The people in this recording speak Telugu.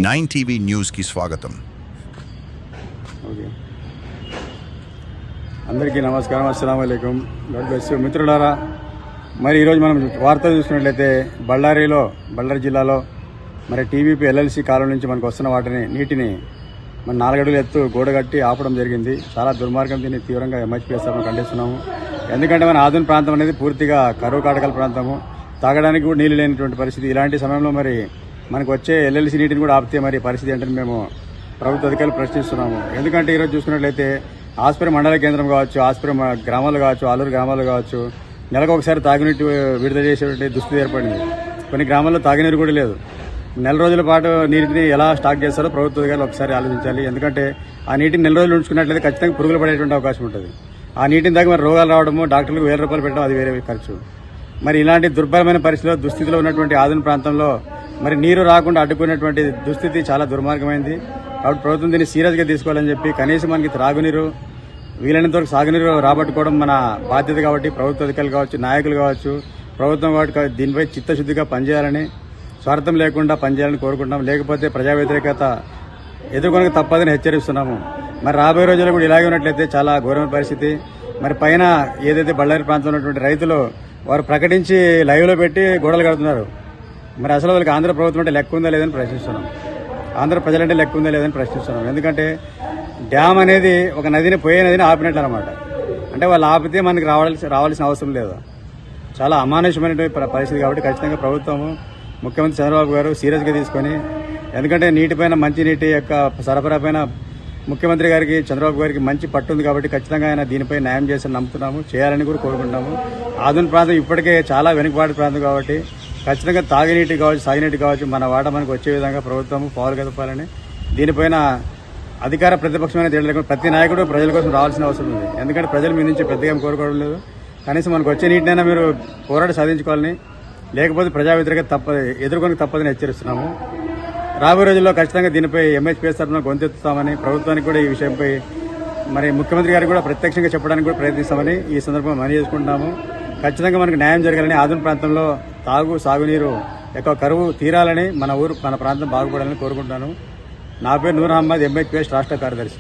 9 టీవీ న్యూస్ కి స్వాగతం. అందరికీ నమస్కారం. అస్సలాము అలైకుం. God bless you. మిత్రులారా, మరి ఈరోజు మనం వార్తలు చూసుకున్నట్లయితే బళ్ళారి జిల్లాలో మరి టీవీపీ ఎల్ఎల్సీ కాలం నుంచి మనకు వస్తున్న నీటిని మన 4 అడుగుల ఎత్తు గోడ కట్టి ఆపడం జరిగింది. చాలా దుర్మార్గం. దీన్ని తీవ్రంగా ఎంహెచ్పిఎస్ఆర్ను ఖండిస్తున్నాము. ఎందుకంటే మన ఆధునిక ప్రాంతం అనేది పూర్తిగా కరువు కాటకాల ప్రాంతము, తాగడానికి కూడా నీళ్లు లేనటువంటి పరిస్థితి. ఇలాంటి సమయంలో మరి మనకు వచ్చే ఎల్ఎల్సీ నీటిని కూడా ఆపితే మరి పరిస్థితి ఏంటని మేము ప్రభుత్వ అధికారులు ప్రశ్నిస్తున్నాము. ఎందుకంటే ఈరోజు చూసుకున్నట్లయితే ఆస్పరి మండల కేంద్రం కావచ్చు, ఆస్పరి గ్రామాలు కావచ్చు, ఆలూరు గ్రామాలు కావచ్చు, నెలకు ఒకసారి తాగునీటి విడుదల చేసేటువంటి దుస్థితి ఏర్పడింది. కొన్ని గ్రామాల్లో తాగునీరు కూడా లేదు. నెల రోజుల పాటు నీటిని ఎలా స్టాక్ చేస్తారో ప్రభుత్వ అధికారులు ఒకసారి ఆలోచించాలి. ఎందుకంటే ఆ నీటిని నెల రోజులు ఉంచుకున్నట్లయితే ఖచ్చితంగా పురుగులు పడేటువంటి అవకాశం ఉంటుంది. ఆ నీటిని దాకా మరి రోగాలు రావడము, డాక్టర్లకు 1000 రూపాయలు పెట్టడం అది వేరే ఖర్చు. మరి ఇలాంటి దుర్భరమైన పరిస్థితిలో దుస్థితిలో ఉన్నటువంటి ఆధునిక ప్రాంతంలో మరి నీరు రాకుండా అడ్డుకునేటువంటి దుస్థితి చాలా దుర్మార్గమైంది. కాబట్టి ప్రభుత్వం దీన్ని సీరియస్గా తీసుకోవాలని చెప్పి కనీసం మనకి త్రాగునీరు వీలైనంత వరకు సాగునీరు రాబట్టుకోవడం మన బాధ్యత. కాబట్టి ప్రభుత్వ అధికారులు కావచ్చు, నాయకులు కావచ్చు, ప్రభుత్వం కాబట్టి దీనిపై చిత్తశుద్ధిగా పనిచేయాలని, స్వార్థం లేకుండా పనిచేయాలని కోరుకుంటున్నాం. లేకపోతే ప్రజా వ్యతిరేకత ఎదుర్కొనక తప్పదని హెచ్చరిస్తున్నాము. మరి రాబోయే రోజుల్లో కూడా ఇలాగే ఉన్నట్లయితే చాలా ఘోరమైన పరిస్థితి. మరి పైన ఏదైతే బళ్ళారి ప్రాంతంలో ఉన్నటువంటి రైతులు వారు ప్రకటించి లైవ్లో పెట్టి గోడలు కడుతున్నారు. మరి అసలు వాళ్ళకి ఆంధ్ర ప్రభుత్వం అంటే లెక్క ఉందా లేదని ప్రశ్నిస్తున్నాం. ఆంధ్ర ప్రజలంటే లెక్క ఉందా లేదని ప్రశ్నిస్తున్నాం. ఎందుకంటే డ్యామ్ అనేది ఒక పోయే నదిని ఆపినట్లు అనమాట. అంటే వాళ్ళు ఆపితే మనకి రావాల్సిన అవసరం లేదు. చాలా అమానుషమైనటువంటి పరిస్థితి. కాబట్టి ఖచ్చితంగా ప్రభుత్వము, ముఖ్యమంత్రి చంద్రబాబు గారు సీరియస్గా తీసుకొని, ఎందుకంటే నీటిపైన, మంచి నీటి యొక్క సరఫరా పైన ముఖ్యమంత్రి గారికి, చంద్రబాబు గారికి మంచి పట్టు ఉంది. కాబట్టి ఖచ్చితంగా ఆయన దీనిపై న్యాయం చేసి నమ్ముతున్నాము, చేయాలని కూడా కోరుకుంటున్నాము. ఆధునిక ప్రాంతం ఇప్పటికే చాలా వెనుకబాటు ప్రాంతం. కాబట్టి ఖచ్చితంగా తాగునీటి కావచ్చు, సాగునీటి కావచ్చు, మన వాట మనకు వచ్చే విధంగా ప్రభుత్వం పాలు కదపాలని, దీనిపైన అధికార ప్రతిపక్షమైన తేడా లేకుండా ప్రతి నాయకుడు ప్రజల కోసం రావాల్సిన అవసరం ఉంది. ఎందుకంటే ప్రజలు మీ నుంచి పెద్దగా కోరుకోవడం లేదు. కనీసం మనకు వచ్చే నీటినైనా మీరు పోరాట సాధించుకోవాలని, లేకపోతే ప్రజా వ్యతిరేకత ఎదుర్కొని తప్పదని హెచ్చరిస్తున్నాము. రాబోయే రోజుల్లో ఖచ్చితంగా దీనిపై ఎంహెచ్పిఎస్ తరఫున గొంతెత్తుతామని, ప్రభుత్వానికి కూడా ఈ విషయంపై మరి ముఖ్యమంత్రి గారికి కూడా ప్రత్యక్షంగా చెప్పడానికి కూడా ప్రయత్నిస్తామని ఈ సందర్భంగా మనవి చేసుకుంటున్నాము. ఖచ్చితంగా మనకు న్యాయం జరగాలని, ఆధునిక ప్రాంతంలో సాగునీరు ఎక్కువ కరువు తీరాలని, మన ప్రాంతం బాగుపడాలని కోరుకుంటున్నాను. నా పేరు నూర్ అహ్మద్, ఎంహెచ్పిఎస్ రాష్ట్ర కార్యదర్శి.